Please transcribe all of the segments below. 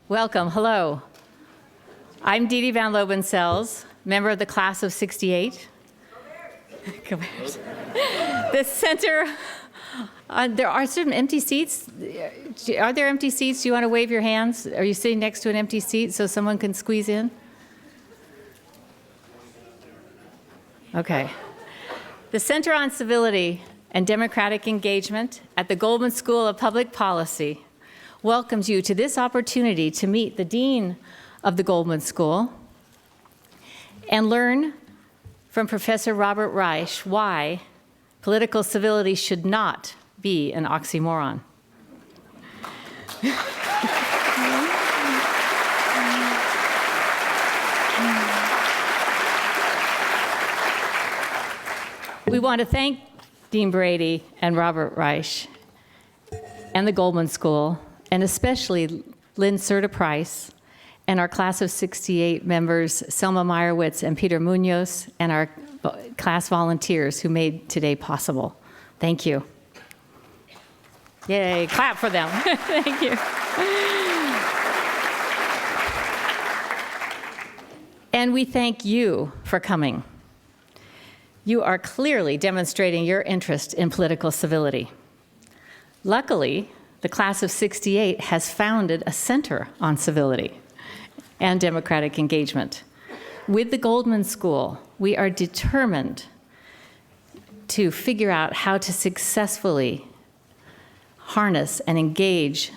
Welcome, hello. I'm Dee Dee Van Lobensells, member of the class of 68. Go Bears. The center, there are some empty seats. Are there empty seats? Do you want to wave your hands? Are you sitting next to an empty seat so someone can squeeze in? Okay. The Center on Civility and Democratic Engagement at the Goldman School of Public Policy welcomes you to this opportunity to meet the Dean of the Goldman School and learn from Professor Robert Reich why political civility should not be an oxymoron. We want to thank Dean Brady and Robert Reich and the Goldman School, and especially Lynn Serta-Price and our class of 68 members, Selma Meyerowitz and Peter Munoz, and our class volunteers who made today possible. Thank you. Yay, clap for them. Thank you. And we thank you for coming. You are clearly demonstrating your interest in political civility. Luckily, the class of 68 has founded a center on civility and democratic engagement. With the Goldman School, we are determined to figure out how to successfully harness and engage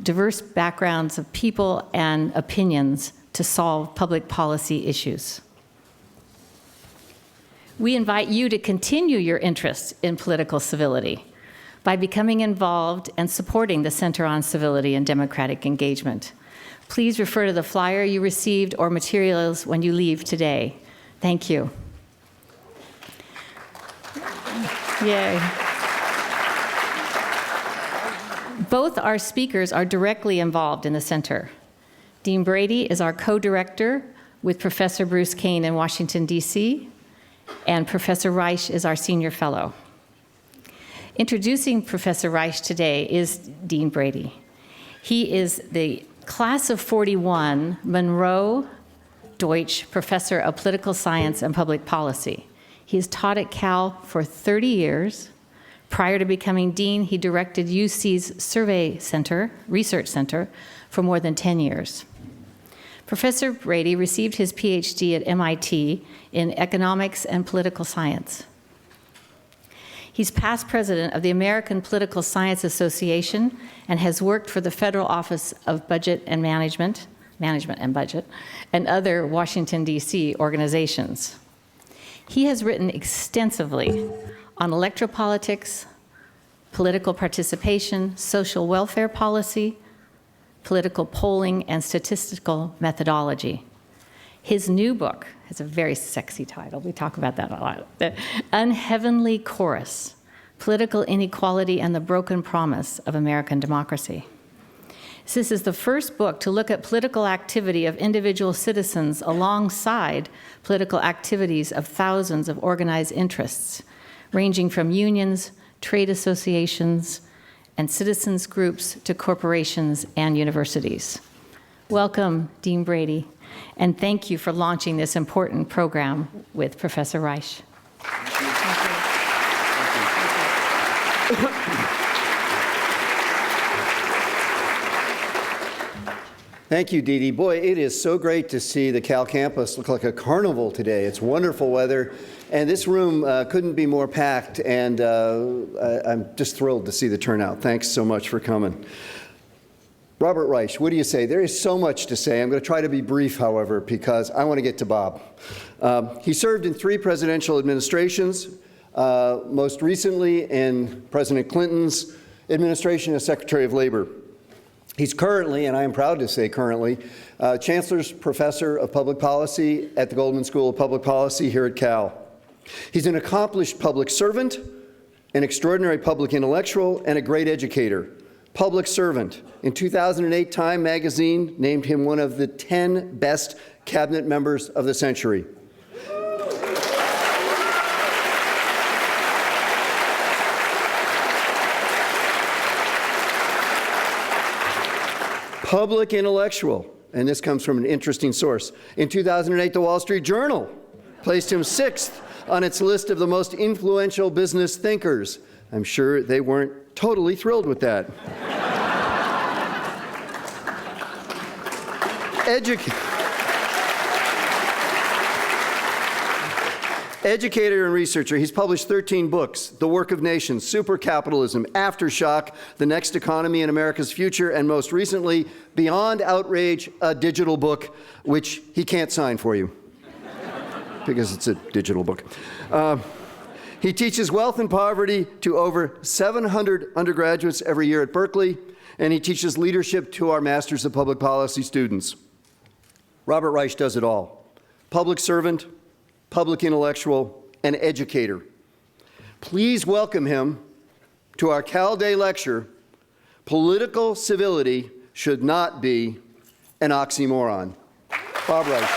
diverse backgrounds of people and opinions to solve public policy issues. We invite you to continue your interest in political civility by becoming involved and supporting the Center on Civility and Democratic Engagement. Please refer to the flyer you received or materials when you leave today. Thank you. Yay. Both our speakers are directly involved in the center. Dean Brady is our co-director with Professor Bruce Kane in Washington, D.C., and Professor Reich is our senior fellow. Introducing Professor Reich today is Dean Brady. He is the class of 41 Monroe Deutsch Professor of Political Science and Public Policy. He has taught at Cal for 30 years. Prior to becoming dean, he directed UC's Survey Center, Research Center, for more than 10 years. Professor Brady received his PhD at MIT in economics and political science. He's past president of the American Political Science Association and has worked for the Federal Office of Budget and Management and Budget, and other Washington, D.C. organizations. He has written extensively on electropolitics, political participation, social welfare policy, political polling, and statistical methodology. His new book has a very sexy title. We talk about that a lot. The Unheavenly Chorus, Political Inequality and the Broken Promise of American Democracy. This is the first book to look at political activity of individual citizens alongside political activities of thousands of organized interests, ranging from unions, trade associations, and citizens groups to corporations and universities. Welcome, Dean Brady, and thank you for launching this important program with Professor Reich. Thank you, Dee Dee. Boy, it is so great to see the Cal campus look like a carnival today. It's wonderful weather, and this room couldn't be more packed, and I'm just thrilled to see the turnout. Thanks so much for coming. Robert Reich, what do you say? There is so much to say. I'm going to try to be brief, however, because I want to get to Bob. He served in 3 presidential administrations, most recently in President Clinton's administration as Secretary of Labor. He's currently, and I am proud to say currently, Chancellor's Professor of Public Policy at the Goldman School of Public Policy here at Cal. He's an accomplished public servant, an extraordinary public intellectual, and a great educator. Public servant. In 2008, Time magazine named him one of the 10 best cabinet members of the century. public intellectual, and this comes from an interesting source. In 2008, the Wall Street Journal placed him 6th on its list of the most influential business thinkers. I'm sure they weren't totally thrilled with that. Educator and researcher, he's published 13 books: The Work of Nations, Supercapitalism, Aftershock, The Next Economy and America's Future, and most recently, Beyond Outrage, a digital book, which he can't sign for you because it's a digital book. He teaches wealth and poverty to over 700 undergraduates every year at Berkeley, and he teaches leadership to our Masters of Public Policy students. Robert Reich does it all: public servant, public intellectual, and educator. Please welcome him to our Cal Day lecture, Political Civility Should Not Be an Oxymoron. Bob Reich.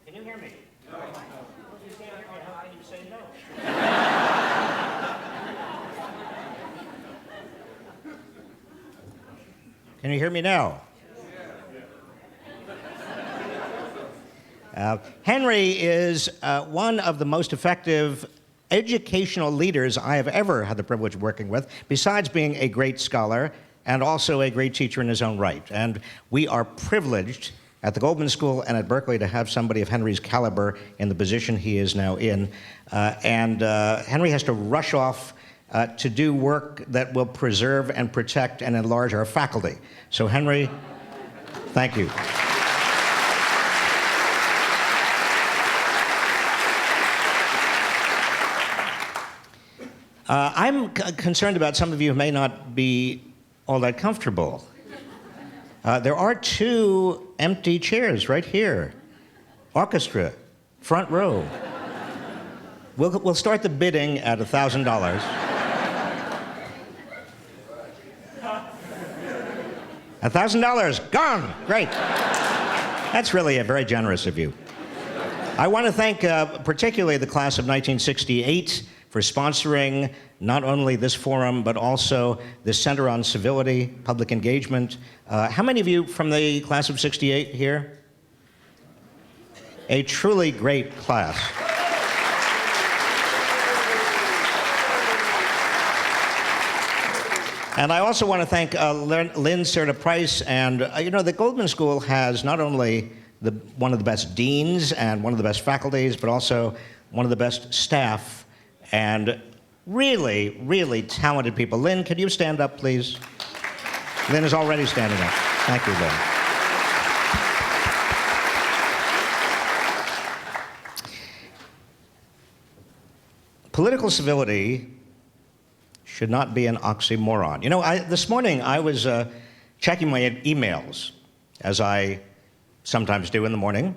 Can you hear me? No. Well, if you can't hear me, how can you say no? Can you hear me now? Henry is one of the most effective educational leaders I have ever had the privilege of working with, besides being a great scholar and also a great teacher in his own right. And we are privileged at the Goldman School and at Berkeley to have somebody of Henry's caliber in the position he is now in. Henry has to rush off to do work that will preserve and protect and enlarge our faculty. So Henry, thank you. I'm concerned about some of you who may not be all that comfortable. There are 2 empty chairs right here. Orchestra, front row. We'll start the bidding at $1,000. $1,000, gone, great. That's really very generous of you. I want to thank particularly the class of 1968 for sponsoring not only this forum, but also the Center on Civility, Public Engagement. How many of you from the class of 68 here? A truly great class. And I also want to thank Lynn Serta Price. And you know, the Goldman School has not only one of the best deans and one of the best faculties, but also one of the best staff and really, really talented people. Lynn, could you stand up, please? Lynn is already standing up. Thank you, Lynn. Political civility should not be an oxymoron. You know, this morning I was checking my emails, as I sometimes do in the morning.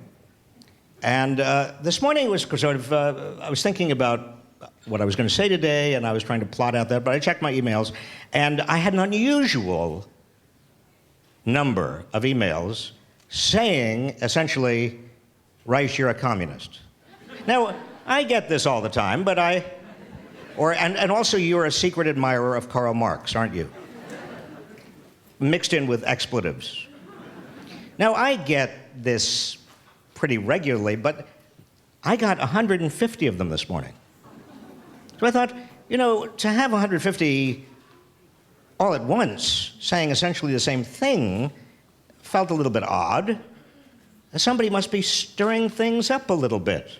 And this morning was sort of, I was thinking about what I was going to say today, and I was trying to plot out that, but I checked my emails, and I had an unusual number of emails saying, essentially, Reich, you're a communist. Now, I get this all the time, but and also you're a secret admirer of Karl Marx, aren't you? Mixed in with expletives. Now, I get this pretty regularly, but I got 150 of them this morning. So I thought, you know, to have 150 all at once saying essentially the same thing felt a little bit odd. Somebody must be stirring things up a little bit.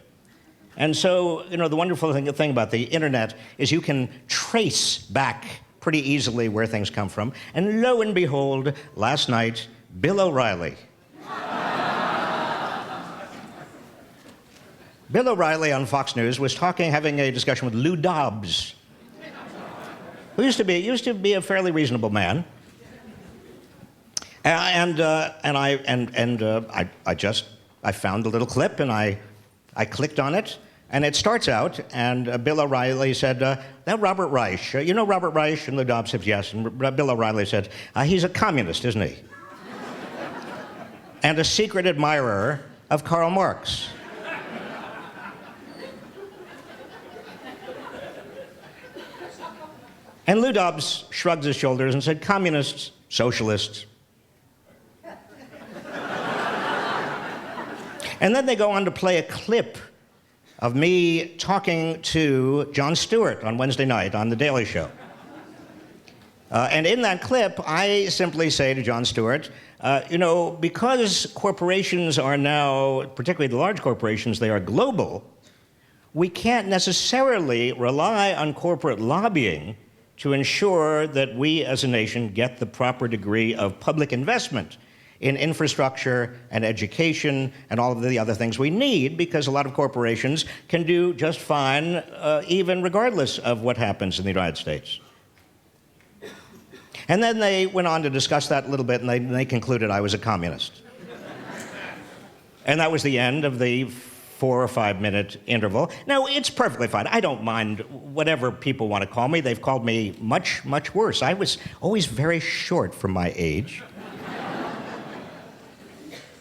And so, you know, the wonderful thing about the internet is you can trace back pretty easily where things come from. And lo and behold, last night, Bill O'Reilly. Bill O'Reilly on Fox News was having a discussion with Lou Dobbs, who used to be a fairly reasonable man. I found the little clip and I clicked on it. And it starts out, and Bill O'Reilly said, that Robert Reich, you know Robert Reich? And Lou Dobbs said, yes. And Bill O'Reilly said, he's a communist, isn't he? And a secret admirer of Karl Marx. And Lou Dobbs shrugged his shoulders and said, communists, socialists. And then they go on to play a clip of me talking to Jon Stewart on Wednesday night on The Daily Show. And in that clip, I simply say to Jon Stewart, you know, because corporations are now, particularly the large corporations, they are global, we can't necessarily rely on corporate lobbying to ensure that we as a nation get the proper degree of public investment in infrastructure and education and all of the other things we need, because a lot of corporations can do just fine, even regardless of what happens in the United States. And then they went on to discuss that a little bit, and they concluded I was a communist. And that was the end of the 4 or 5 minute interval. Now, it's perfectly fine. I don't mind whatever people want to call me. They've called me much, much worse. I was always very short for my age.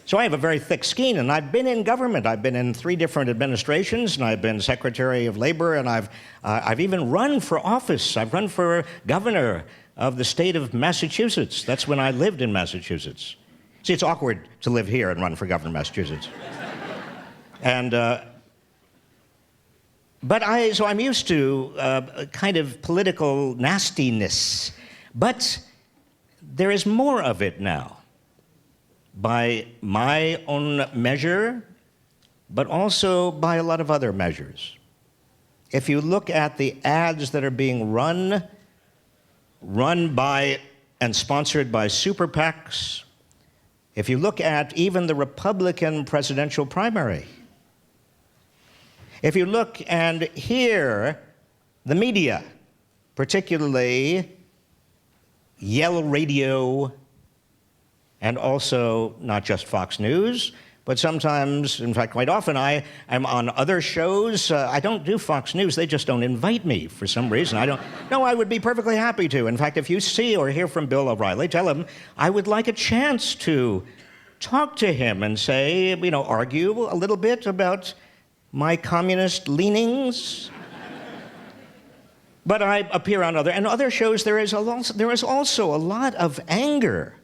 So I have a very thick skin, and I've been in government. I've been in 3 different administrations, and I've been Secretary of Labor, and I've even run for office. I've run for governor of the state of Massachusetts. That's when I lived in Massachusetts. See, it's awkward to live here and run for governor of Massachusetts. And, so I'm used to a kind of political nastiness, but there is more of it now, by my own measure, but also by a lot of other measures. If you look at the ads that are being run by and sponsored by super PACs, if you look at even the Republican presidential primary, if you look and hear the media, particularly Yell Radio, and also not just Fox News, but sometimes, in fact, quite often, I am on other shows. I don't do Fox News. They just don't invite me for some reason. No, I would be perfectly happy to. In fact, if you see or hear from Bill O'Reilly, tell him I would like a chance to talk to him and say, you know, argue a little bit about my communist leanings. But I appear on other shows. There is also a lot of anger.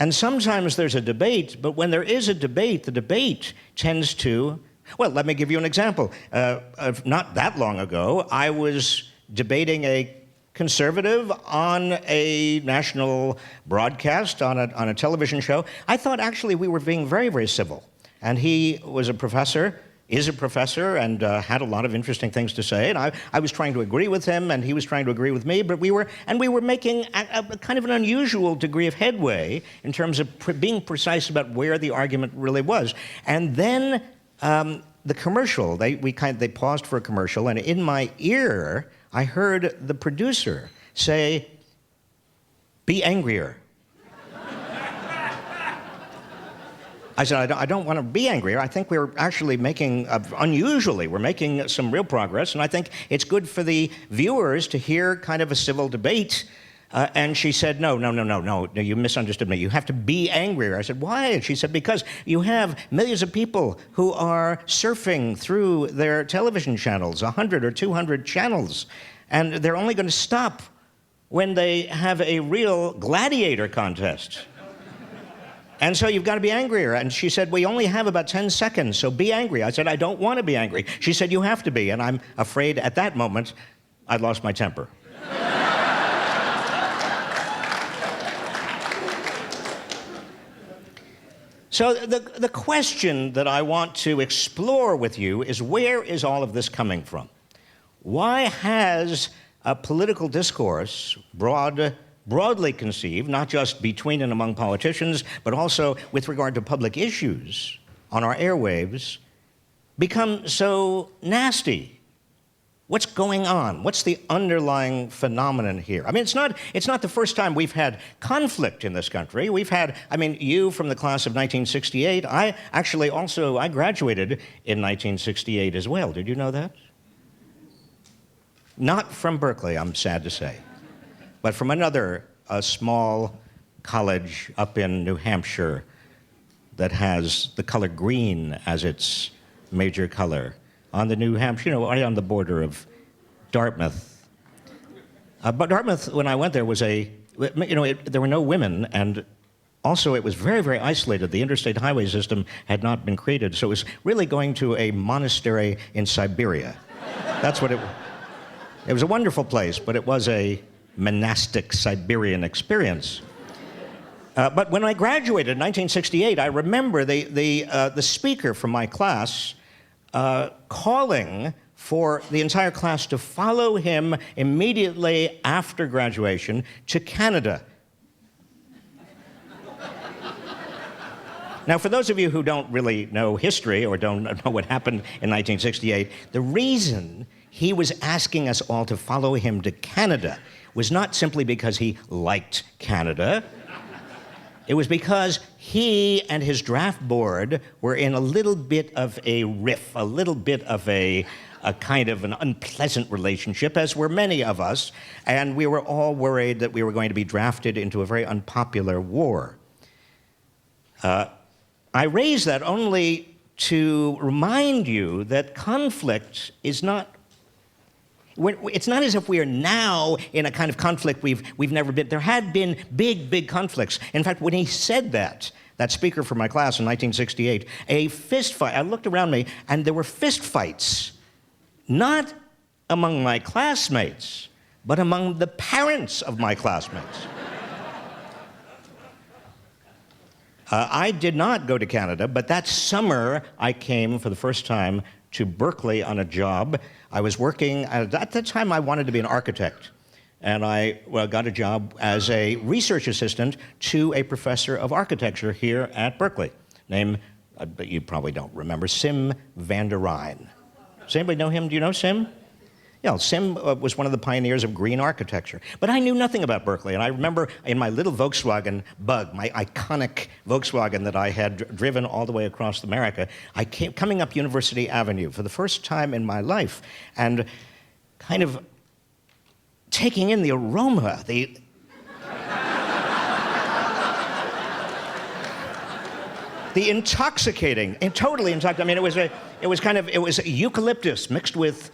And sometimes there's a debate, but when there is a debate, the debate tends to, well, let me give you an example. Not that long ago, I was debating a conservative on a national broadcast, on a television show. I thought actually we were being very, very civil. And he was a professor, is a professor, and had a lot of interesting things to say. And I was trying to agree with him, and he was trying to agree with me. But we were making a kind of an unusual degree of headway in terms of being precise about where the argument really was. And then the commercial, they paused for a commercial, and in my ear, I heard the producer say, "Be angrier." I said, I don't want to be angrier. I think we're actually making, we're making some real progress, and I think it's good for the viewers to hear kind of a civil debate. And she said, no, you misunderstood me. You have to be angrier. I said, why? And she said, because you have millions of people who are surfing through their television channels, 100 or 200 channels, and they're only going to stop when they have a real gladiator contest. And so you've got to be angrier. And she said, we only have about 10 seconds, so be angry. I said, I don't want to be angry. She said, you have to be. And I'm afraid at that moment, I lost my temper. So the question that I want to explore with you is, where is all of this coming from? Why has a political discourse, broadly conceived, not just between and among politicians, but also with regard to public issues on our airwaves, become so nasty What's going on? What's the underlying phenomenon here? I mean, it's not the first time we've had conflict in this country. We've had, I mean, you from the class of 1968, I graduated in 1968 as well. Did you know that? Not from Berkeley, I'm sad to say, but from a small college up in New Hampshire that has the color green as its major color. On the New Hampshire, right on the border of Dartmouth. But Dartmouth, when I went there, there were no women, and also it was very, very isolated. The interstate highway system had not been created, so it was really going to a monastery in Siberia. That's what it was a wonderful place, but it was a monastic Siberian experience. But when I graduated in 1968, I remember the speaker from my class calling for the entire class to follow him immediately after graduation to Canada. Now, for those of you who don't really know history or don't know what happened in 1968, the reason he was asking us all to follow him to Canada was not simply because he liked Canada. It was because he and his draft board were in a little bit of a riff, a little bit of a kind of an unpleasant relationship, as were many of us, and we were all worried that we were going to be drafted into a very unpopular war. I raise that only to remind you that conflict is not. It's not as if we are now in a kind of conflict we've never been. There had been big, big conflicts. In fact, when he said that speaker from my class in 1968, a fist fight, I looked around me, and there were fist fights, not among my classmates, but among the parents of my classmates. I did not go to Canada, but that summer I came for the first time to Berkeley on a job. I was working, at that time I wanted to be an architect, and I got a job as a research assistant to a professor of architecture here at Berkeley, named, you probably don't remember, Sim van der Rijn. Does anybody know him? Do you know Sim? Yeah, Sim was one of the pioneers of green architecture. But I knew nothing about Berkeley, and I remember in my little Volkswagen Bug, my iconic Volkswagen that I had driven all the way across America, I came coming up University Avenue for the first time in my life, and kind of taking in the aroma, the intoxicating, and totally intoxicating. I mean, it was eucalyptus mixed with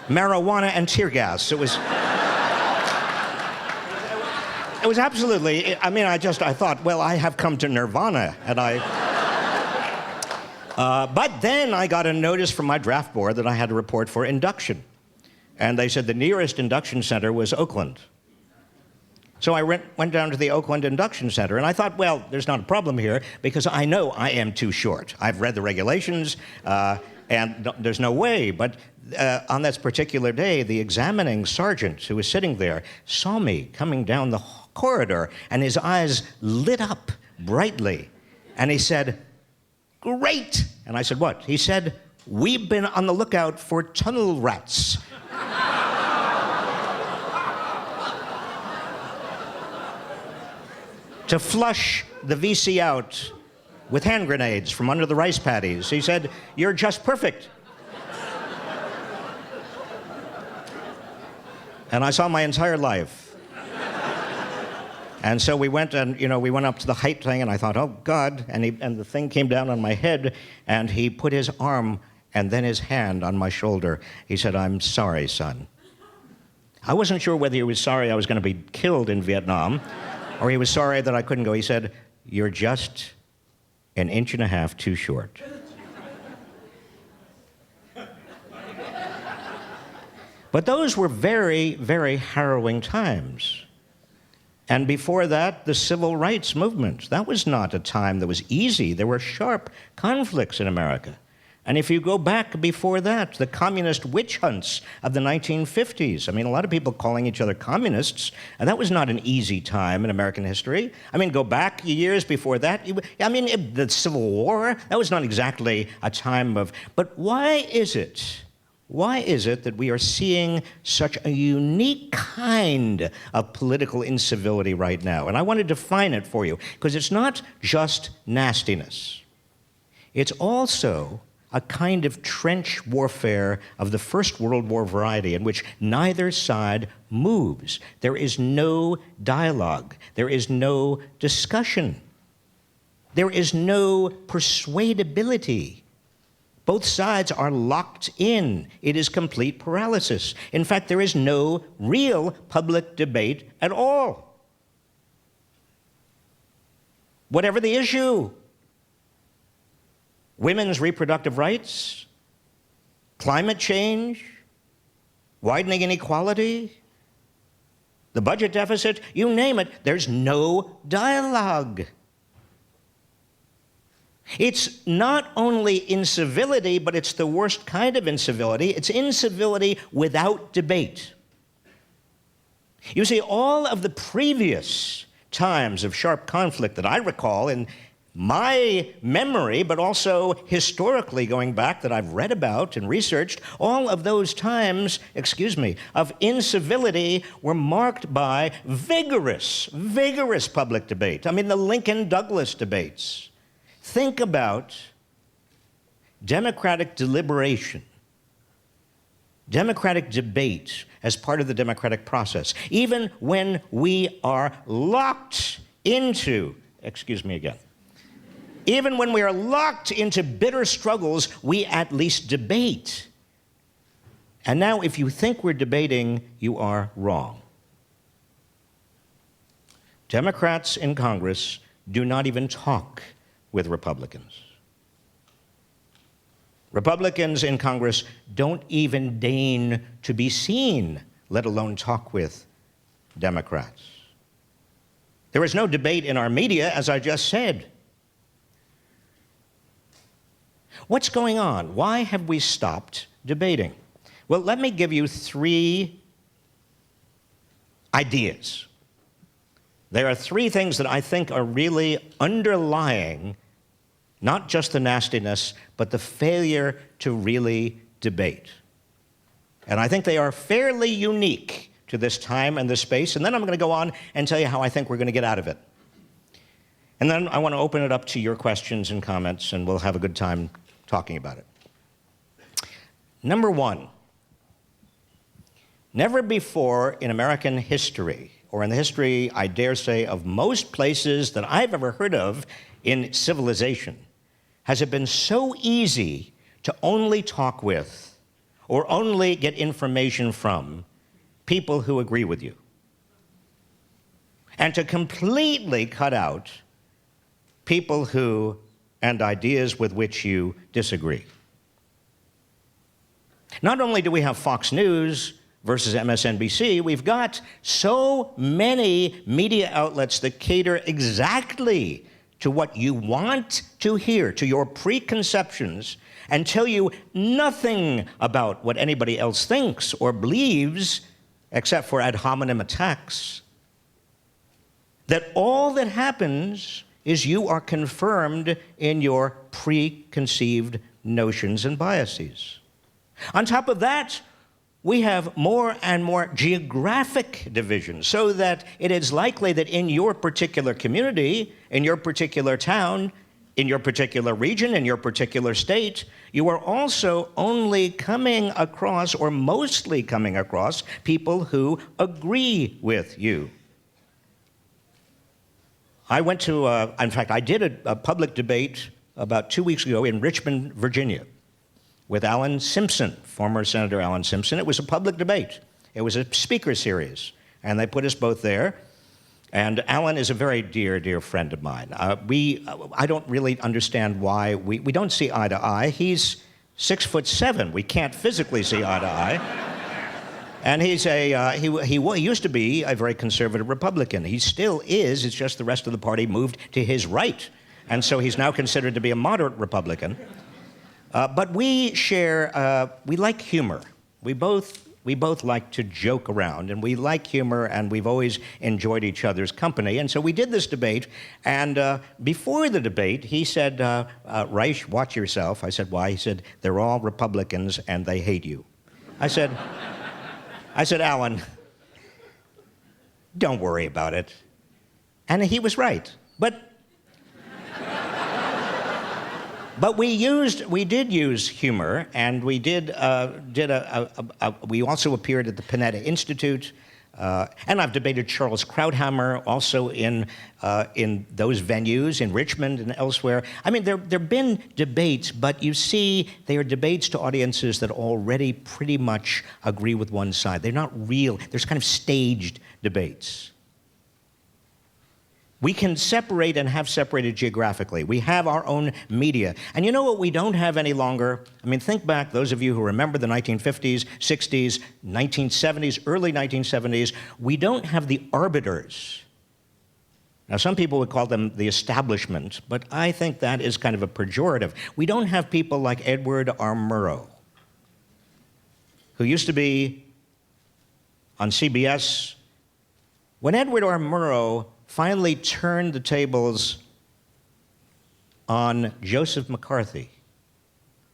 marijuana and tear gas. It was absolutely, I mean, I thought, well, I have come to nirvana, and but then I got a notice from my draft board that I had to report for induction. And they said the nearest induction center was Oakland. So I went down to the Oakland Induction Center, and I thought, well, there's not a problem here, because I know I am too short. I've read the regulations, and there's no way. But on this particular day, the examining sergeant who was sitting there saw me coming down the corridor, and his eyes lit up brightly. And he said, "Great!" And I said, "What?" He said, "We've been on the lookout for tunnel rats." To flush the VC out with hand grenades from under the rice paddies. He said, "You're just perfect." And I saw my entire life. And so we went up to the height thing, and I thought, oh God, and the thing came down on my head, and he put his arm and then his hand on my shoulder. He said, "I'm sorry, son." I wasn't sure whether he was sorry I was going to be killed in Vietnam, or he was sorry that I couldn't go. He said, "You're just an inch and a half too short." But those were very, very harrowing times. And before that, the civil rights movement. That was not a time that was easy. There were sharp conflicts in America. And if you go back before that, the communist witch hunts of the 1950s. I mean, a lot of people calling each other communists, and that was not an easy time in American history. I mean, go back years before that. The Civil War, that was not exactly a time of... But why is it Why is it that we are seeing such a unique kind of political incivility right now? And I want to define it for you, because it's not just nastiness. It's also a kind of trench warfare of the First World War variety in which neither side moves. There is no dialogue. There is no discussion. There is no persuadability. Both sides are locked in. It is complete paralysis. In fact, there is no real public debate at all. Whatever the issue, women's reproductive rights, climate change, widening inequality, the budget deficit, you name it, there's no dialogue. It's not only incivility, but it's the worst kind of incivility. It's incivility without debate. You see, all of the previous times of sharp conflict that I recall in my memory, but also historically going back that I've read about and researched, all of those times, of incivility were marked by vigorous public debate. I mean, the Lincoln-Douglas debates. Think about democratic deliberation, democratic debate as part of the democratic process. Even when we are locked into, even when we are locked into bitter struggles, we at least debate. And now, if you think we're debating, you are wrong. Democrats in Congress do not even talk with Republicans. Republicans in Congress don't even deign to be seen, let alone talk with Democrats. There is no debate in our media, as I just said. What's going on? Why have we stopped debating? Well, let me give you 3 ideas. There are 3 things that I think are really underlying not just the nastiness, but the failure to really debate. And I think they are fairly unique to this time and this space. And then I'm going to go on and tell you how I think we're going to get out of it. And then I want to open it up to your questions and comments, and we'll have a good time talking about it. Number 1, never before in American history, or in the history, I dare say, of most places that I've ever heard of in civilization, has it been so easy to only talk with or only get information from people who agree with you, and to completely cut out people who and ideas with which you disagree. Not only do we have Fox News versus MSNBC, we've got so many media outlets that cater exactly to what you want to hear, to your preconceptions, and tell you nothing about what anybody else thinks or believes, except for ad hominem attacks. That all that happens is you are confirmed in your preconceived notions and biases. On top of that, we have more and more geographic divisions, so that it is likely that in your particular community, in your particular town, in your particular region, in your particular state, you are also only coming across, or mostly coming across, people who agree with you. I went to, in fact, I did a public debate about 2 weeks ago in Richmond, Virginia, with Alan Simpson, former Senator Alan Simpson. It was a public debate. It was a speaker series, and they put us both there. And Alan is a very dear, dear friend of mine. I don't really understand why we don't see eye to eye. He's 6'7". We can't physically see eye to eye. And he's he used to be a very conservative Republican. He still is. It's just the rest of the party moved to his right. And so he's now considered to be a moderate Republican. But we share, we like humor. We both like to joke around, and we like humor, and we've always enjoyed each other's company. And so we did this debate, and before the debate, he said, Reich, watch yourself. I said, why? He said, they're all Republicans, and they hate you. I said, Alan, don't worry about it. And he was right. But we did use humor, and we we also appeared at the Panetta Institute, and I've debated Charles Krauthammer also in those venues, in Richmond and elsewhere. I mean, there've been debates, but you see, they are debates to audiences that already pretty much agree with one side. They're not real. There's kind of staged debates. We can separate and have separated geographically. We have our own media. And you know what we don't have any longer? I mean, think back, those of you who remember the 1950s, 60s, 1970s, early 1970s, we don't have the arbiters. Now, some people would call them the establishment, but I think that is kind of a pejorative. We don't have people like Edward R. Murrow, who used to be on CBS. When Edward R. Murrow finally turned the tables on Joseph McCarthy,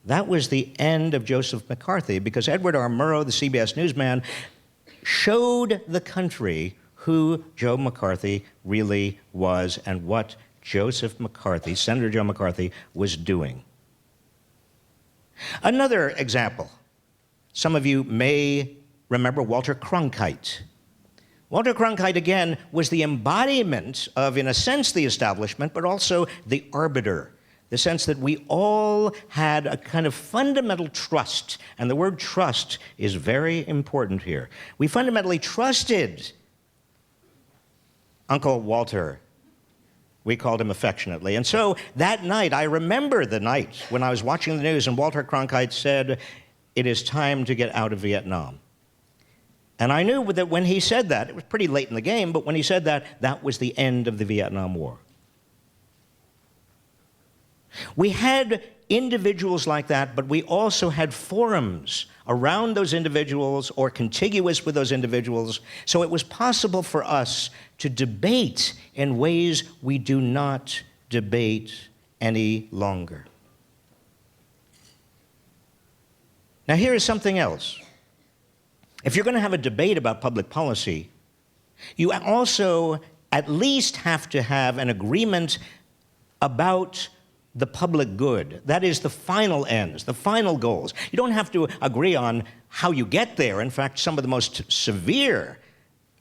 that was the end of Joseph McCarthy, because Edward R. Murrow, the CBS newsman, showed the country who Joe McCarthy really was and what Joseph McCarthy, Senator Joe McCarthy, was doing. Another example, some of you may remember Walter Cronkite. Walter Cronkite, again, was the embodiment of, in a sense, the establishment, but also the arbiter, the sense that we all had a kind of fundamental trust, and the word trust is very important here. We fundamentally trusted Uncle Walter. We called him affectionately. And so that night, I remember the night when I was watching the news and Walter Cronkite said, "It is time to get out of Vietnam." And I knew that when he said that, it was pretty late in the game, but when he said that, that was the end of the Vietnam War. We had individuals like that, but we also had forums around those individuals or contiguous with those individuals, so it was possible for us to debate in ways we do not debate any longer. Now, here is something else. If you're going to have a debate about public policy, you also at least have to have an agreement about the public good. That is, the final ends, the final goals. You don't have to agree on how you get there. In fact, some of the most severe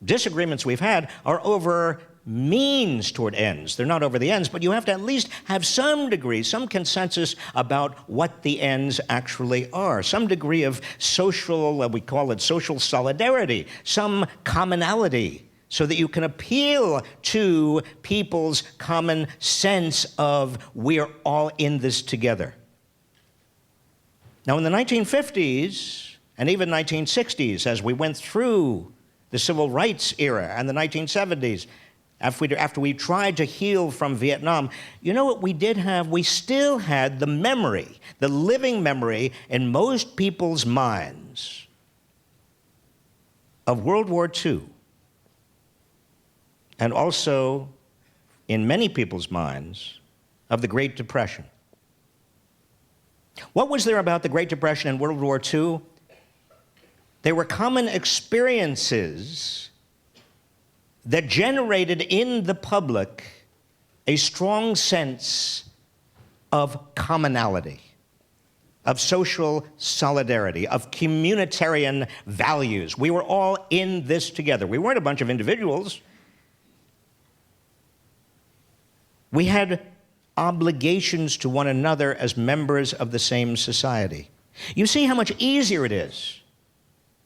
disagreements we've had are over means toward ends. They're not over the ends, but you have to at least have some degree, some consensus about what the ends actually are, some degree of social, we call it social solidarity, some commonality, so that you can appeal to people's common sense of we're all in this together. Now, in the 1950s and even 1960s, as we went through the civil rights era and the 1970s, after we tried to heal from Vietnam, you know what we did have? We still had the memory, the living memory in most people's minds of World War II, and also in many people's minds of the Great Depression. What was there about the Great Depression and World War II? They were common experiences that generated in the public a strong sense of commonality, of social solidarity, of communitarian values. We were all in this together. We weren't a bunch of individuals. We had obligations to one another as members of the same society. You see how much easier it is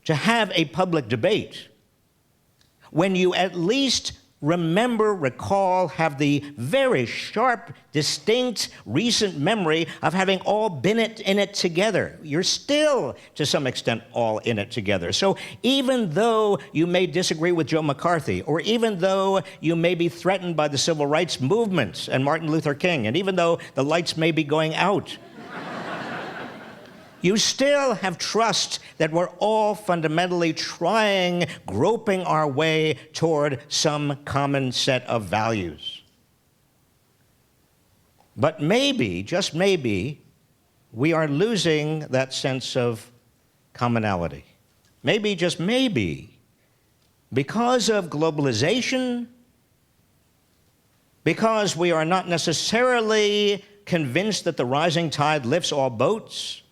to have a public debate when you at least remember, recall, have the very sharp, distinct, recent memory of having all been in it together. You're still, to some extent, all in it together. So even though you may disagree with Joe McCarthy, or even though you may be threatened by the civil rights movement and Martin Luther King, and even though the lights may be going out, you still have trust that we're all fundamentally trying, groping our way toward some common set of values. But maybe, just maybe, we are losing that sense of commonality. Maybe, just maybe, because of globalization, because we are not necessarily convinced that the rising tide lifts all boats,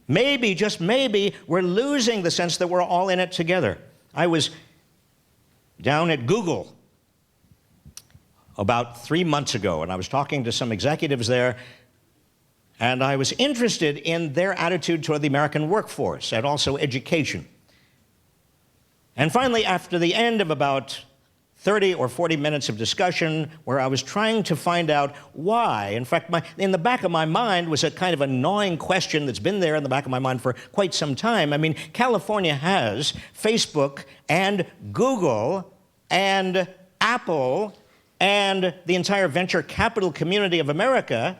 maybe, just maybe, we're losing the sense that we're all in it together. I was down at Google about 3 months ago, and I was talking to some executives there, and I was interested in their attitude toward the American workforce and also education. And finally, after the end of about 30 or 40 minutes of discussion where I was trying to find out why, in fact, in the back of my mind was a kind of a gnawing question that's been there in the back of my mind for quite some time. I mean, California has Facebook and Google and Apple and the entire venture capital community of America,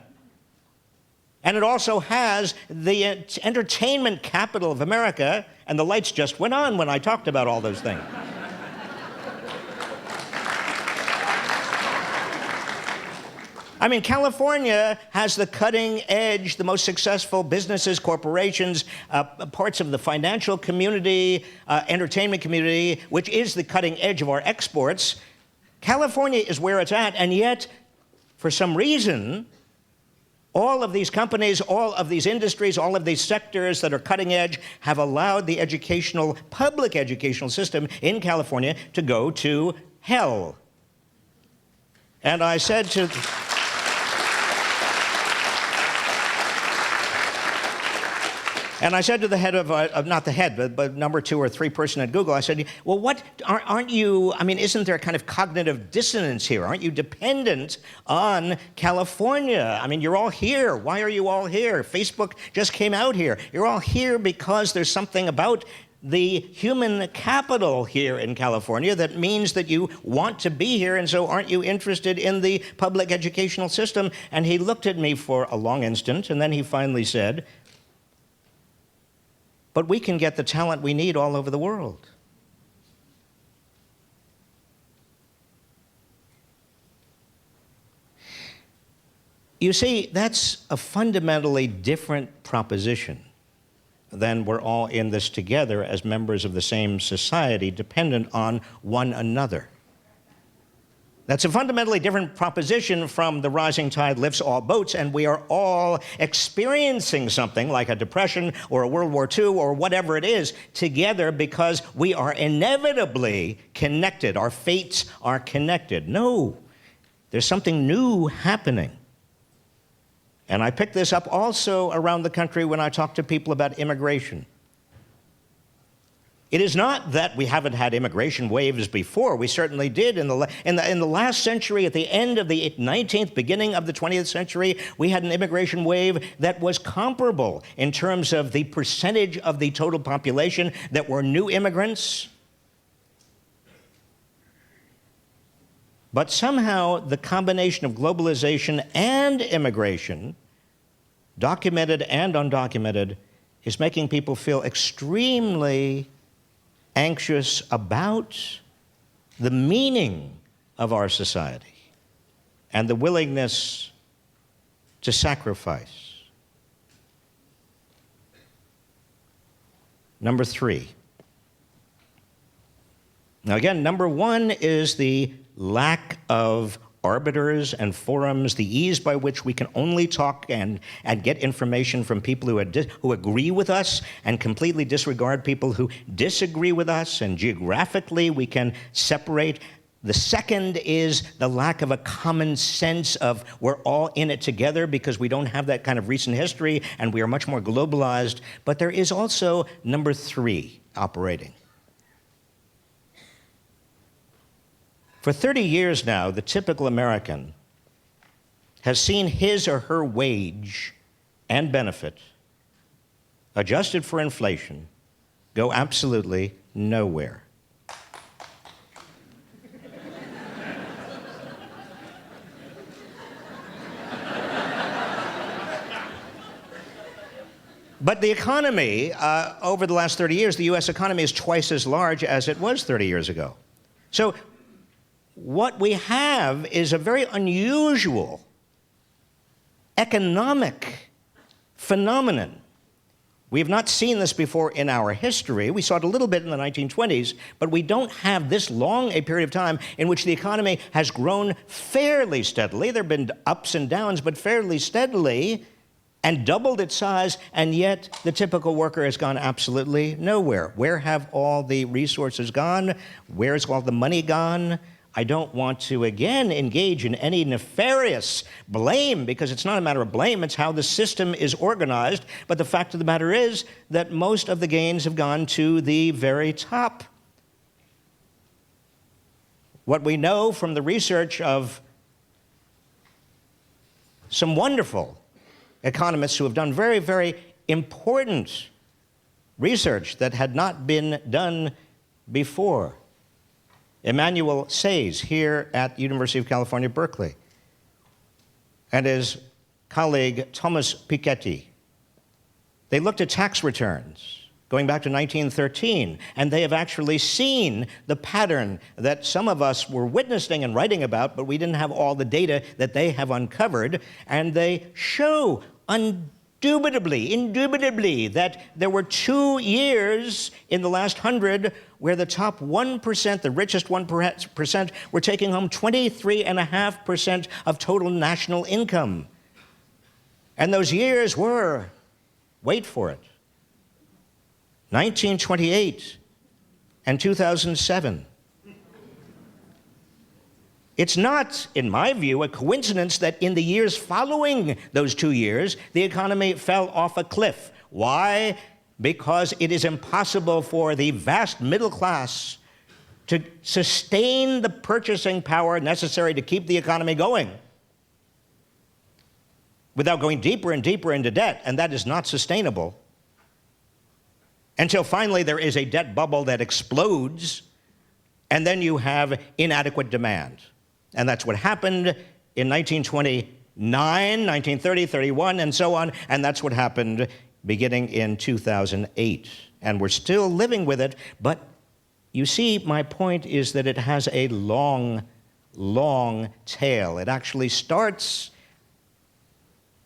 and it also has the entertainment capital of America, and the lights just went on when I talked about all those things. I mean, California has the cutting edge, the most successful businesses, corporations, parts of the financial community, entertainment community, which is the cutting edge of our exports. California is where it's at, and yet, for some reason, all of these companies, all of these industries, all of these sectors that are cutting edge have allowed the public educational system in California to go to hell. And I said to... And I said to the head of not the head, but number 2 or 3 person at Google, I said, well, aren't you, I mean, isn't there a kind of cognitive dissonance here? Aren't you dependent on California? I mean, you're all here. Why are you all here? Facebook just came out here. You're all here because there's something about the human capital here in California that means that you want to be here, and so aren't you interested in the public educational system? And he looked at me for a long instant, and then he finally said, but we can get the talent we need all over the world. You see, that's a fundamentally different proposition than we're all in this together as members of the same society, dependent on one another. That's a fundamentally different proposition from the rising tide lifts all boats, and we are all experiencing something like a depression or a World War II or whatever it is together because we are inevitably connected. Our fates are connected. No, there's something new happening. And I picked this up also around the country when I talk to people about immigration. It is not that we haven't had immigration waves before. We certainly did. In the last century, at the end of the 19th, beginning of the 20th century, we had an immigration wave that was comparable in terms of the percentage of the total population that were new immigrants. But somehow, the combination of globalization and immigration, documented and undocumented, is making people feel extremely anxious about the meaning of our society and the willingness to sacrifice. Number 3. Now again, number 1 is the lack of arbiters and forums, the ease by which we can only talk and get information from people who agree with us and completely disregard people who disagree with us, and geographically we can separate. The second is the lack of a common sense of we're all in it together because we don't have that kind of recent history and we are much more globalized. But there is also number 3 operating. For 30 years now, the typical American has seen his or her wage and benefit, adjusted for inflation, go absolutely nowhere. But the economy, over the last 30 years, the U.S. economy is twice as large as it was 30 years ago. So what we have is a very unusual economic phenomenon We have not seen this before in our history. We saw it a little bit in the 1920s, but we don't have this long a period of time in which the economy has grown fairly steadily. There have been ups and downs, but fairly steadily, and doubled its size, and yet the typical worker has gone absolutely nowhere. Where have all the resources gone? Where's all the money gone? I don't want to, again, engage in any nefarious blame, because it's not a matter of blame, it's how the system is organized. But the fact of the matter is that most of the gains have gone to the very top. What we know from the research of some wonderful economists who have done very, very important research that had not been done before. Emmanuel Says, here at the University of California, Berkeley, and his colleague Thomas Piketty. They looked at tax returns going back to 1913, and they have actually seen the pattern that some of us were witnessing and writing about, but we didn't have all the data that they have uncovered, and they show indubitably, that there were 2 years in the last 100 where the top 1%, the richest 1%, were taking home 23.5% of total national income. And those years were, wait for it, 1928 and 2007. It's not, in my view, a coincidence that in the years following those 2 years, the economy fell off a cliff. Why? Because it is impossible for the vast middle class to sustain the purchasing power necessary to keep the economy going without going deeper and deeper into debt, and that is not sustainable. Until finally there is a debt bubble that explodes, and then you have inadequate demand. And that's what happened in 1929, 1930, 31, and so on, and that's what happened beginning in 2008. And we're still living with it, but you see, my point is that it has a long, long tail. It actually starts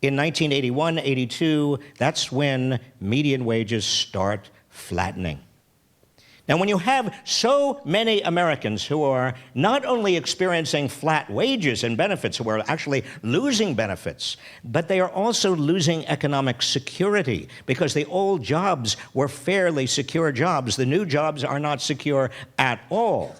in 1981, 82. That's when median wages start flattening. Now, when you have so many Americans who are not only experiencing flat wages and benefits, who are actually losing benefits, but they are also losing economic security, because the old jobs were fairly secure jobs. The new jobs are not secure at all.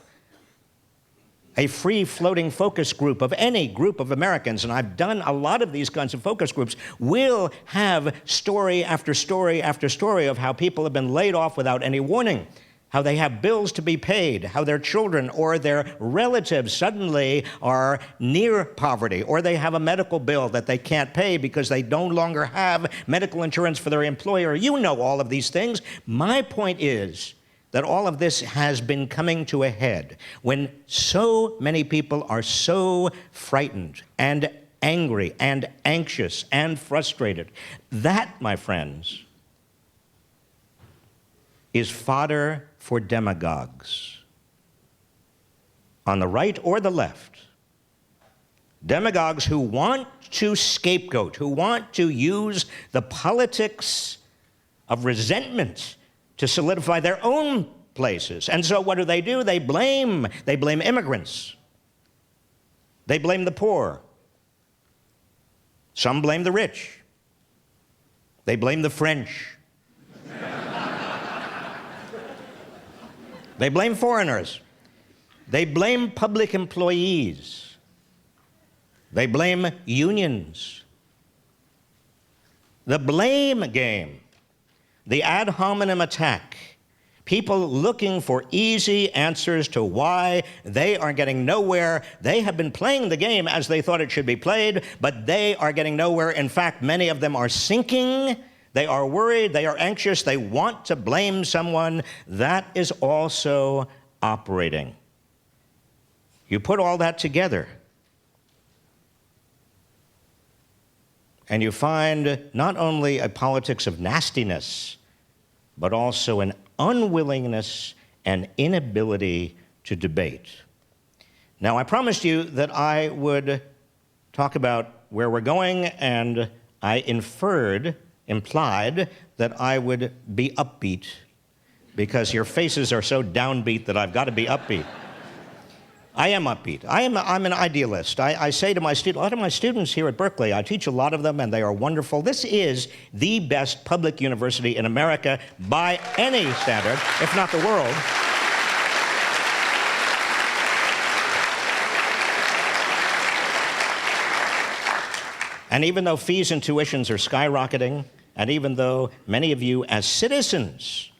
A free-floating focus group of any group of Americans, and I've done a lot of these kinds of focus groups, will have story after story after story of how people have been laid off without any warning, how they have bills to be paid, how their children or their relatives suddenly are near poverty, or they have a medical bill that they can't pay because they no longer have medical insurance for their employer. You know all of these things. My point is that all of this has been coming to a head when so many people are so frightened and angry and anxious and frustrated. That, my friends, is fodder for demagogues on the right or the left. Demagogues who want to scapegoat, who want to use the politics of resentment to solidify their own places. And so what do? They blame immigrants. They blame the poor. Some blame the rich. They blame the French. They blame foreigners. They blame public employees. They blame unions. The blame game, the ad hominem attack, people looking for easy answers to why they are getting nowhere. They have been playing the game as they thought it should be played, but they are getting nowhere. In fact, many of them are sinking. They are worried, they are anxious, they want to blame someone. That is also operating. You put all that together, and you find not only a politics of nastiness, but also an unwillingness and inability to debate. Now, I promised you that I would talk about where we're going, and I inferred implied that I would be upbeat because your faces are so downbeat that I've got to be upbeat. I am upbeat. I'm an idealist. I say to a lot of my students here at Berkeley, I teach a lot of them, and they are wonderful. This is the best public university in America by any standard, if not the world. And even though fees and tuitions are skyrocketing, and even though many of you as citizens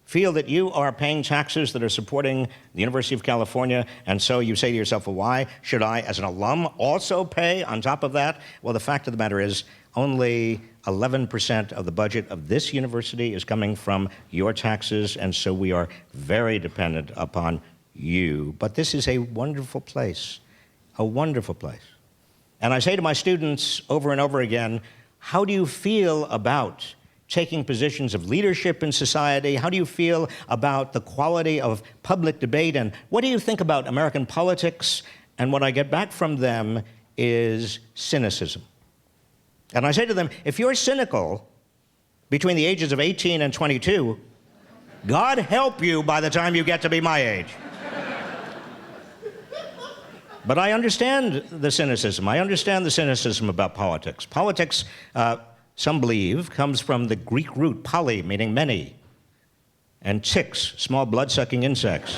feel that you are paying taxes that are supporting the University of California, and so you say to yourself, well, why should I, as an alum, also pay on top of that? Well, the fact of the matter is only 11% of the budget of this university is coming from your taxes, and so we are very dependent upon you. But this is a wonderful place, a wonderful place. And I say to my students over and over again, how do you feel about taking positions of leadership in society? How do you feel about the quality of public debate? And what do you think about American politics? And what I get back from them is cynicism. And I say to them, if you're cynical between the ages of 18 and 22, God help you by the time you get to be my age. But I understand the cynicism. I understand the cynicism about politics. Politics, some believe, comes from the Greek root poly, meaning many, and ticks, small blood-sucking insects.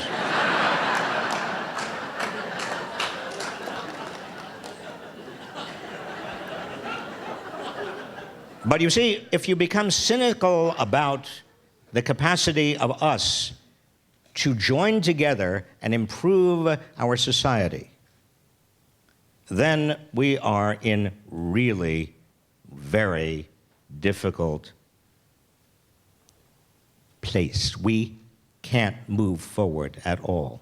But you see, if you become cynical about the capacity of us to join together and improve our society, then we are in really very difficult place. We can't move forward at all.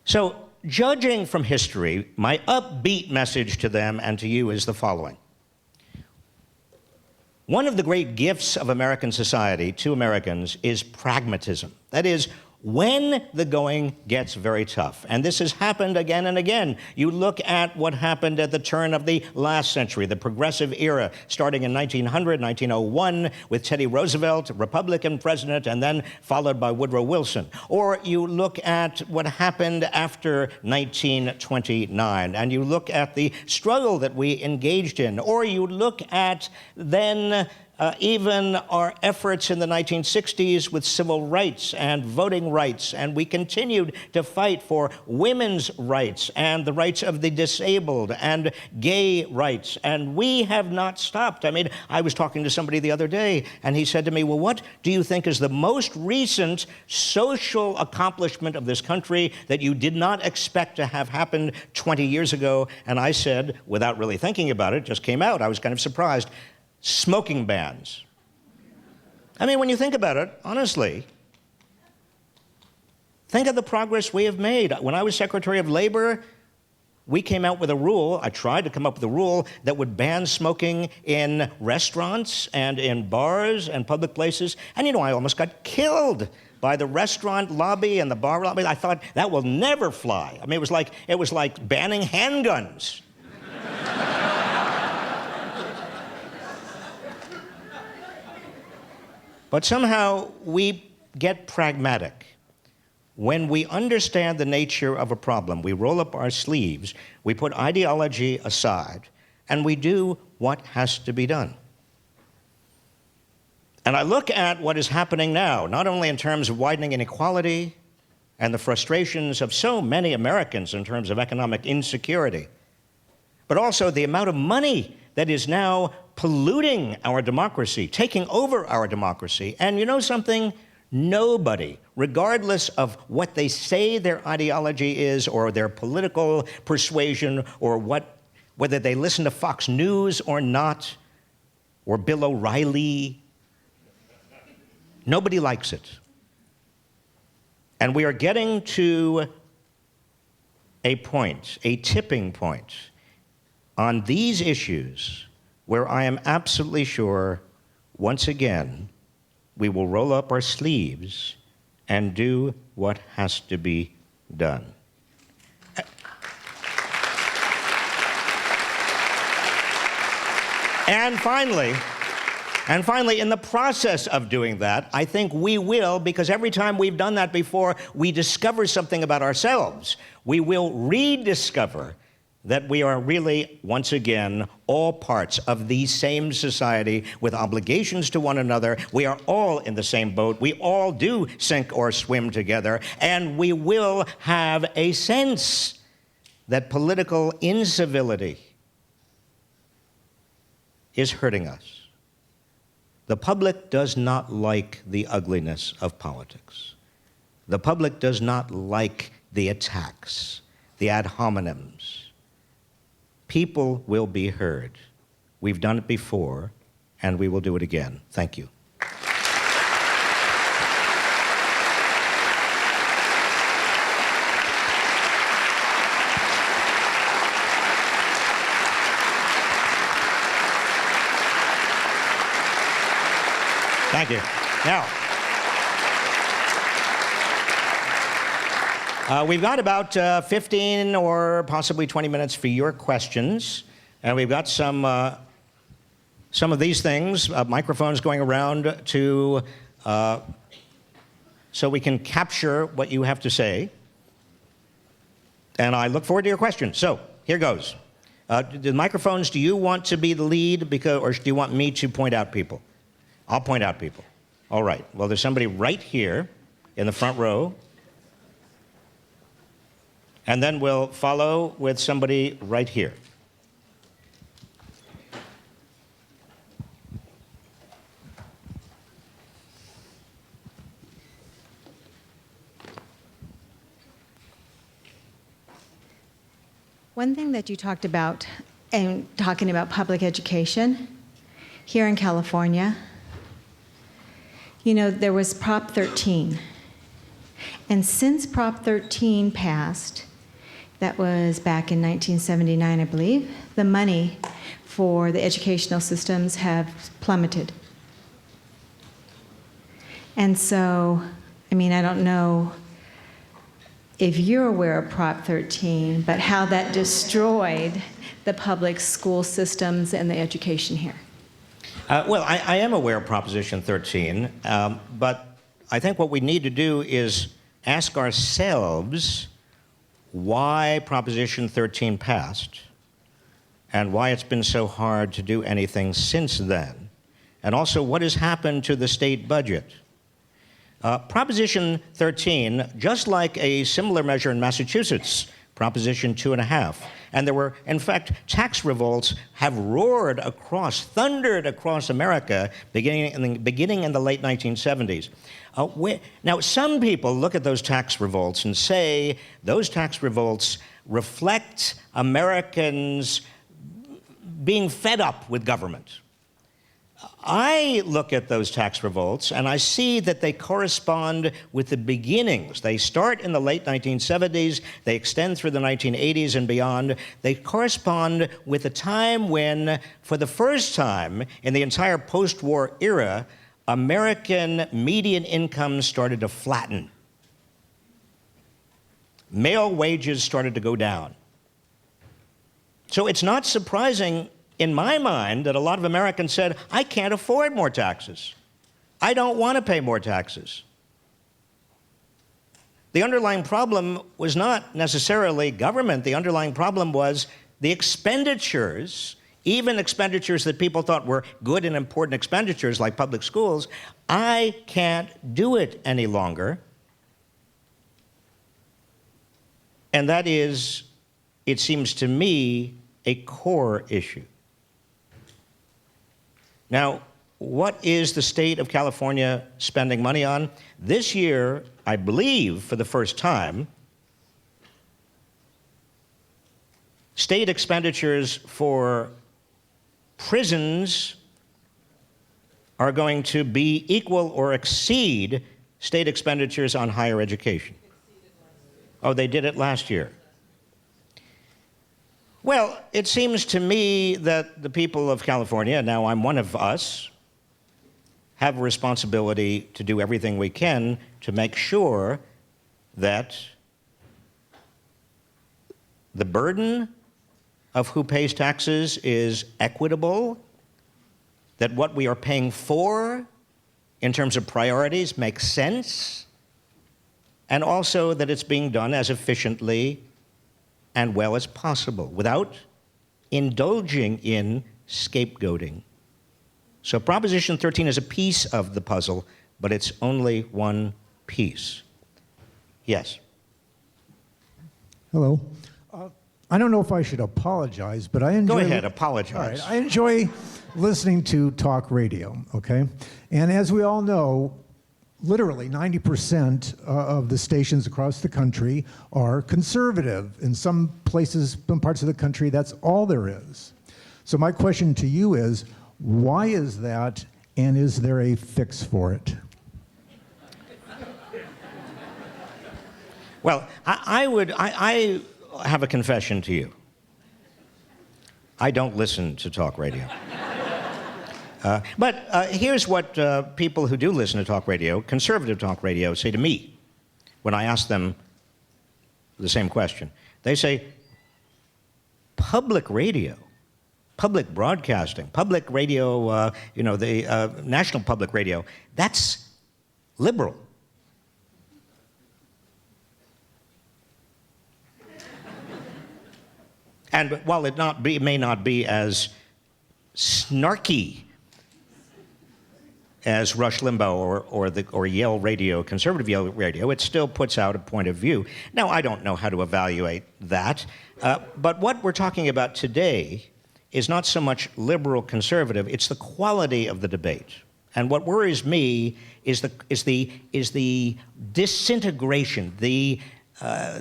So, judging from history, my upbeat message to them and to you is the following. One of the great gifts of American society to Americans is pragmatism. That is, when the going gets very tough, and this has happened again and again. You look at what happened at the turn of the last century, the progressive era, starting in 1900, 1901, with Teddy Roosevelt, Republican president, and then followed by Woodrow Wilson. Or you look at what happened after 1929, and you look at the struggle that we engaged in. Or you look at then even our efforts in the 1960s with civil rights and voting rights, and we continued to fight for women's rights and the rights of the disabled and gay rights, and we have not stopped. I mean, I was talking to somebody the other day, and he said to me, well, what do you think is the most recent social accomplishment of this country that you did not expect to have happened 20 years ago? And I said, without really thinking about it, just came out, I was kind of surprised, smoking bans. I mean, when you think about it, honestly, think of the progress we have made. When I was Secretary of Labor, we came out with a rule, I tried to come up with a rule that would ban smoking in restaurants and in bars and public places. And you know, I almost got killed by the restaurant lobby and the bar lobby. I thought, that will never fly. I mean, it was like banning handguns. But somehow we get pragmatic. When we understand the nature of a problem, we roll up our sleeves, we put ideology aside, and we do what has to be done. And I look at what is happening now, not only in terms of widening inequality and the frustrations of so many Americans in terms of economic insecurity, but also the amount of money that is now polluting our democracy, taking over our democracy. And you know something? Nobody, regardless of what they say their ideology is or their political persuasion or whether they listen to Fox News or not, or Bill O'Reilly, nobody likes it. And we are getting to a point, a tipping point, on these issues where I am absolutely sure, once again, we will roll up our sleeves and do what has to be done. And finally, And finally, in the process of doing that, I think we will, because every time we've done that before, we discover something about ourselves. We will rediscover that we are really, once again, all parts of the same society with obligations to one another. We are all in the same boat. We all do sink or swim together. And we will have a sense that political incivility is hurting us. The public does not like the ugliness of politics. The public does not like the attacks, the ad hominems. People will be heard. We've done it before, and we will do it again. Thank you. Thank you. Now, we've got about 15 or possibly 20 minutes for your questions, and we've got some of these things, microphones going around to so we can capture what you have to say. And I look forward to your questions. So here goes. The microphones, do you want to be the lead, or do you want me to point out people? I'll point out people. All right. Well, there's somebody right here in the front row. And then we'll follow with somebody right here. One thing that you talked about, and talking about public education here in California, you know, there was Prop 13. And since Prop 13 passed, that was back in 1979, I believe, the money for the educational systems have plummeted. And so, I mean, I don't know if you're aware of Prop 13, but how that destroyed the public school systems and the education here. Well, I am aware of Proposition 13, but I think what we need to do is ask ourselves why Proposition 13 passed and why it's been so hard to do anything since then, and also what has happened to the state budget. Proposition 13, just like a similar measure in Massachusetts, Proposition 2.5, and there were, in fact, tax revolts have thundered across America beginning in the late 1970s. Now, some people look at those tax revolts and say those tax revolts reflect Americans being fed up with government. I look at those tax revolts and I see that they correspond with the beginnings. They start in the late 1970s, they extend through the 1980s and beyond. They correspond with a time when, for the first time in the entire post-war era, American median income started to flatten. Male wages started to go down. So it's not surprising in my mind that a lot of Americans said, I can't afford more taxes. I don't want to pay more taxes. The underlying problem was not necessarily government. The underlying problem was the expenditures, even expenditures that people thought were good and important expenditures like public schools. I can't do it any longer. And that is, it seems to me, a core issue. Now, what is the state of California spending money on? This year, I believe, for the first time, state expenditures for prisons are going to be equal or exceed state expenditures on higher education. Oh, they did it last year. Well, it seems to me that the people of California, now I'm one of us, have a responsibility to do everything we can to make sure that the burden of who pays taxes is equitable that what we are paying for in terms of priorities makes sense, and also that it's being done as efficiently and well as possible without indulging in scapegoating. So Proposition 13 is a piece of the puzzle, but it's only one piece. Yes? Hello. I don't know if I should apologize, but I enjoy... Go ahead, apologize. All right, I enjoy listening to talk radio, okay? And as we all know, literally 90% of the stations across the country are conservative. In some places, some parts of the country, that's all there is. So my question to you is, why is that, and is there a fix for it? Well, I have a confession to you. I don't listen to talk radio. But here's what people who do listen to talk radio, conservative talk radio, say to me when I ask them the same question. They say, public radio, public broadcasting, public radio, the national public radio, that's liberal. And while it may not be as snarky as Rush Limbaugh or Yale Radio, conservative Yale Radio, it still puts out a point of view. Now, I don't know how to evaluate that, but what we're talking about today is not so much liberal conservative, it's the quality of the debate. And what worries me is the disintegration, the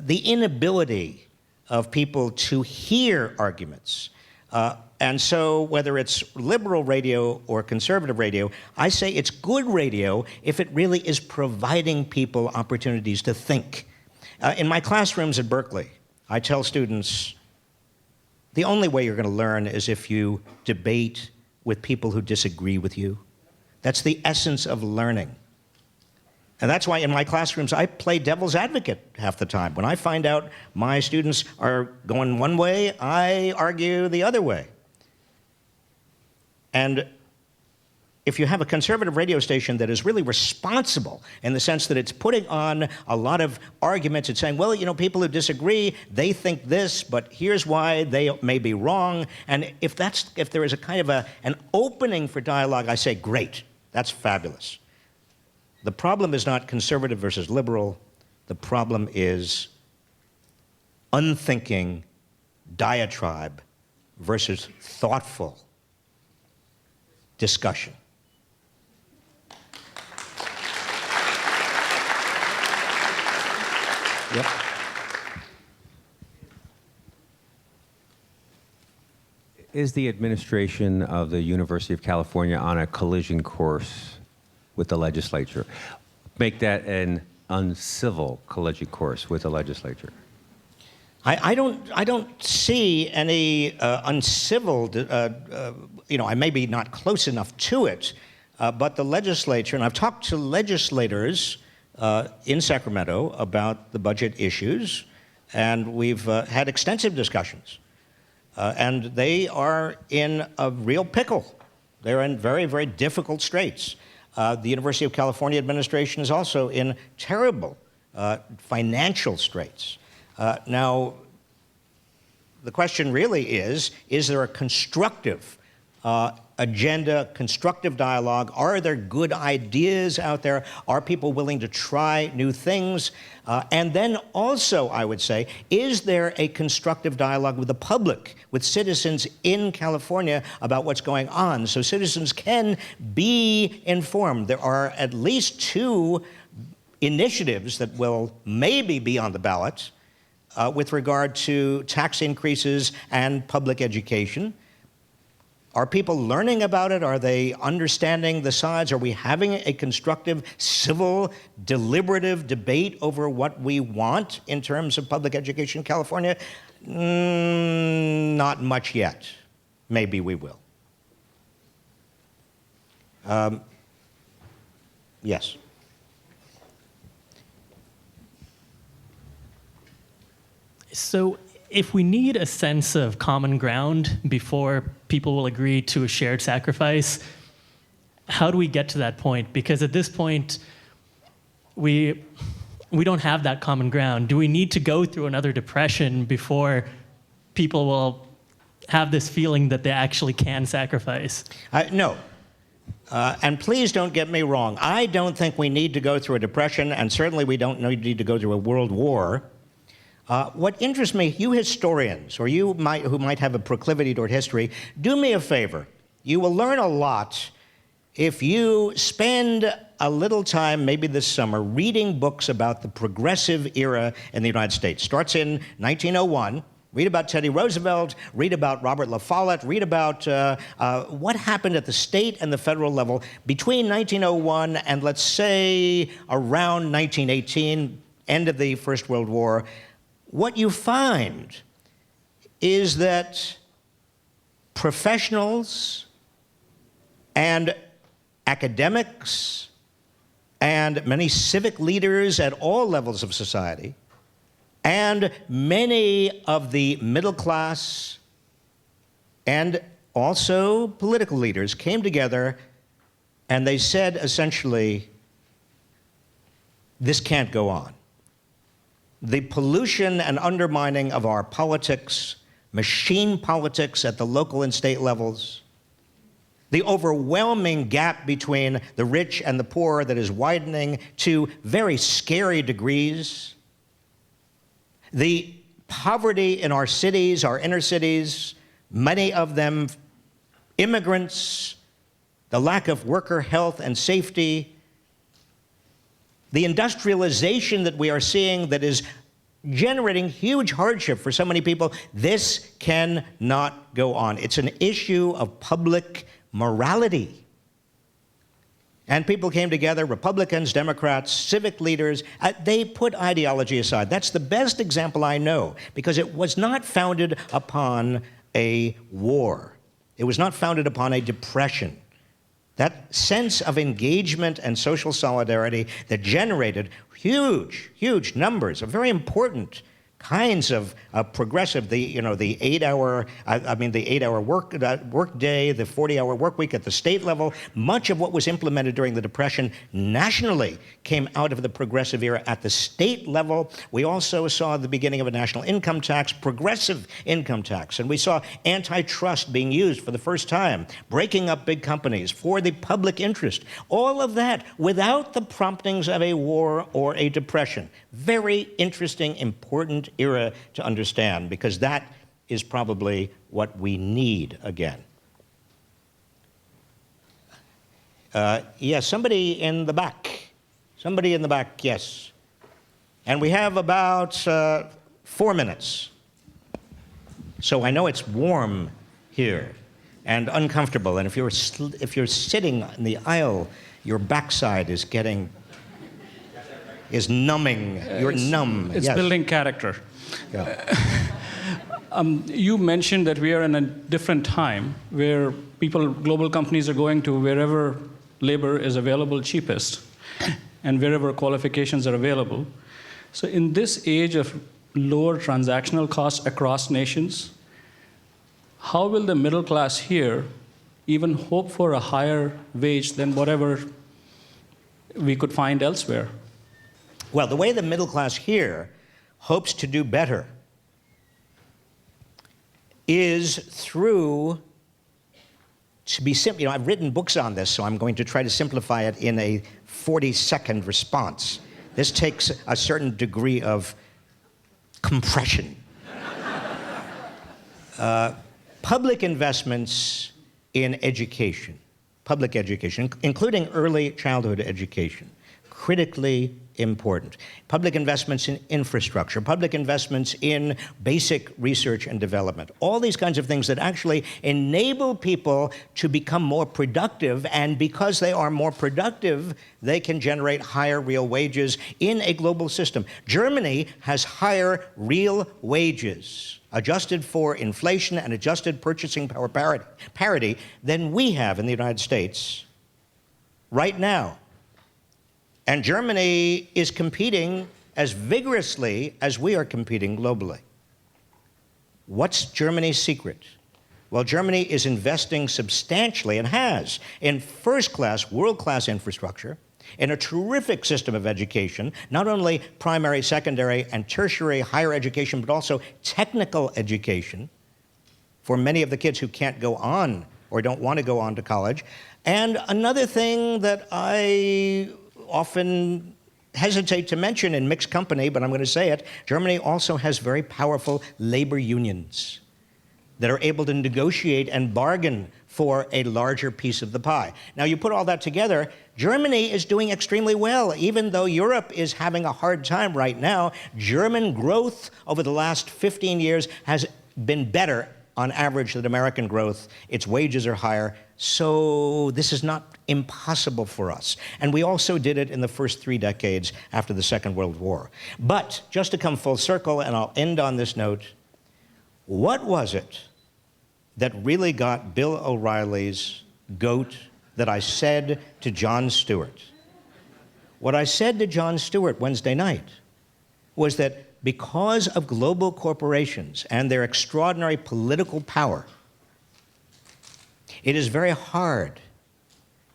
inability of people to hear arguments. And so whether it's liberal radio or conservative radio, I say it's good radio if it really is providing people opportunities to think. In my classrooms at Berkeley, I tell students, the only way you're going to learn is if you debate with people who disagree with you. That's the essence of learning. And that's why in my classrooms, I play devil's advocate half the time. When I find out my students are going one way, I argue the other way. And if you have a conservative radio station that is really responsible in the sense that it's putting on a lot of arguments and saying, well, people who disagree, they think this, but here's why they may be wrong. And if there is a kind of an opening for dialogue, I say, great, that's fabulous. The problem is not conservative versus liberal. The problem is unthinking diatribe versus thoughtful discussion. Yep. Is the administration of the University of California on a collision course with the legislature? Make that an uncivil collision course with the legislature? I don't see any uncivil. I may be not close enough to it, but the legislature, and I've talked to legislators in Sacramento about the budget issues, and we've had extensive discussions, and they are in a real pickle. They're in very, very difficult straits. The University of California administration is also in terrible financial straits. Now, the question really is there a constructive agenda, constructive dialogue? Are there good ideas out there? Are people willing to try new things? And then also, I would say, is there a constructive dialogue with the public, with citizens in California about what's going on, so citizens can be informed? There are at least 2 initiatives that will maybe be on the ballot with regard to tax increases and public education. Are people learning about it? Are they understanding the sides? Are we having a constructive, civil, deliberative debate over what we want in terms of public education in California? Not much yet. Maybe we will. Yes. So if we need a sense of common ground before people will agree to a shared sacrifice, how do we get to that point? Because at this point, we don't have that common ground. Do we need to go through another depression before people will have this feeling that they actually can sacrifice? No. And please don't get me wrong. I don't think we need to go through a depression, and certainly we don't need to go through a world war. What interests me, you historians, or who might have a proclivity toward history, do me a favor. You will learn a lot if you spend a little time, maybe this summer, reading books about the progressive era in the United States. Starts in 1901. Read about Teddy Roosevelt, read about Robert La Follette, read about what happened at the state and the federal level between 1901 and, let's say, around 1918, end of the First World War. What you find is that professionals and academics and many civic leaders at all levels of society and many of the middle class and also political leaders came together and they said essentially, this can't go on. The pollution and undermining of our politics, machine politics at the local and state levels, the overwhelming gap between the rich and the poor that is widening to very scary degrees, the poverty in our cities, our inner cities, many of them immigrants, the lack of worker health and safety, the industrialization that we are seeing that is generating huge hardship for so many people. This cannot go on. It's an issue of public morality. And people came together, Republicans, Democrats, civic leaders. They put ideology aside. That's the best example I know, because it was not founded upon a war. It was not founded upon a depression. That sense of engagement and social solidarity that generated huge, huge numbers of very important kinds of progressive, the 8-hour, the 8-hour work day, the 40-hour work week at the state level. Much of what was implemented during the Depression nationally came out of the progressive era at the state level. We also saw the beginning of a national income tax, progressive income tax, and we saw antitrust being used for the first time, breaking up big companies for the public interest. All of that without the promptings of a war or a depression. Very interesting, important era to understand, because that is probably what we need again. Yes, somebody in the back. Somebody in the back, yes. And we have about 4 minutes. So I know it's warm here and uncomfortable, and if you're sitting in the aisle, your backside is numbing. You're numb. It's yes. building character. Yeah. You mentioned that we are in a different time where global companies are going to wherever labor is available cheapest and wherever qualifications are available. So in this age of lower transactional costs across nations, how will the middle class here even hope for a higher wage than whatever we could find elsewhere? Well, the way the middle class here hopes to do better is through, to be simple, I've written books on this, so I'm going to try to simplify it in a 40-second response. This takes a certain degree of compression. Public investments in education, public education, including early childhood education, critically important. Public investments in infrastructure, public investments in basic research and development, all these kinds of things that actually enable people to become more productive, and because they are more productive, they can generate higher real wages in a global system. Germany has higher real wages, adjusted for inflation and adjusted purchasing power parity than we have in the United States right now. And Germany is competing as vigorously as we are competing globally. What's Germany's secret? Well, Germany is investing substantially, and has, in first-class, world-class infrastructure, in a terrific system of education, not only primary, secondary, and tertiary higher education, but also technical education for many of the kids who can't go on or don't want to go on to college. And another thing that I often hesitate to mention in mixed company, but I'm going to say it, Germany also has very powerful labor unions that are able to negotiate and bargain for a larger piece of the pie. Now, you put all that together, Germany is doing extremely well. Even though Europe is having a hard time right now, German growth over the last 15 years has been better on average than American growth. Its wages are higher. So this is not impossible for us. And we also did it in the first 3 decades after the Second World War. But just to come full circle, and I'll end on this note, what was it that really got Bill O'Reilly's goat that I said to Jon Stewart? What I said to Jon Stewart Wednesday night was that because of global corporations and their extraordinary political power, it is very hard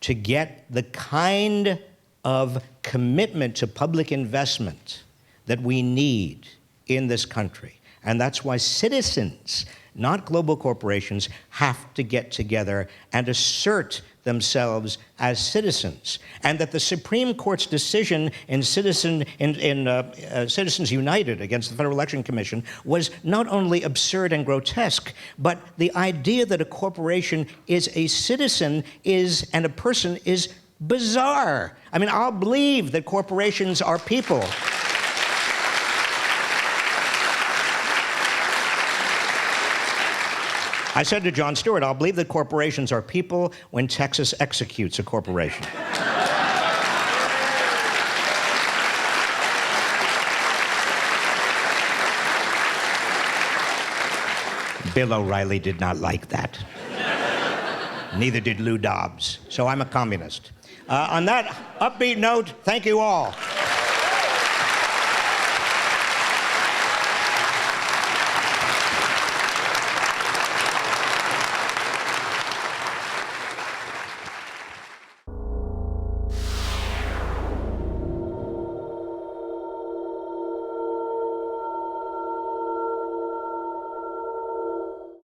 to get the kind of commitment to public investment that we need in this country. And that's why citizens, not global corporations, have to get together and assert themselves as citizens. And that the Supreme Court's decision in Citizens United against the Federal Election Commission was not only absurd and grotesque, but the idea that a corporation is a citizen and a person is bizarre. I mean, I'll believe that corporations are people. I said to Jon Stewart, I'll believe that corporations are people when Texas executes a corporation. Bill O'Reilly did not like that. Neither did Lou Dobbs. So I'm a communist. On that upbeat note, thank you all.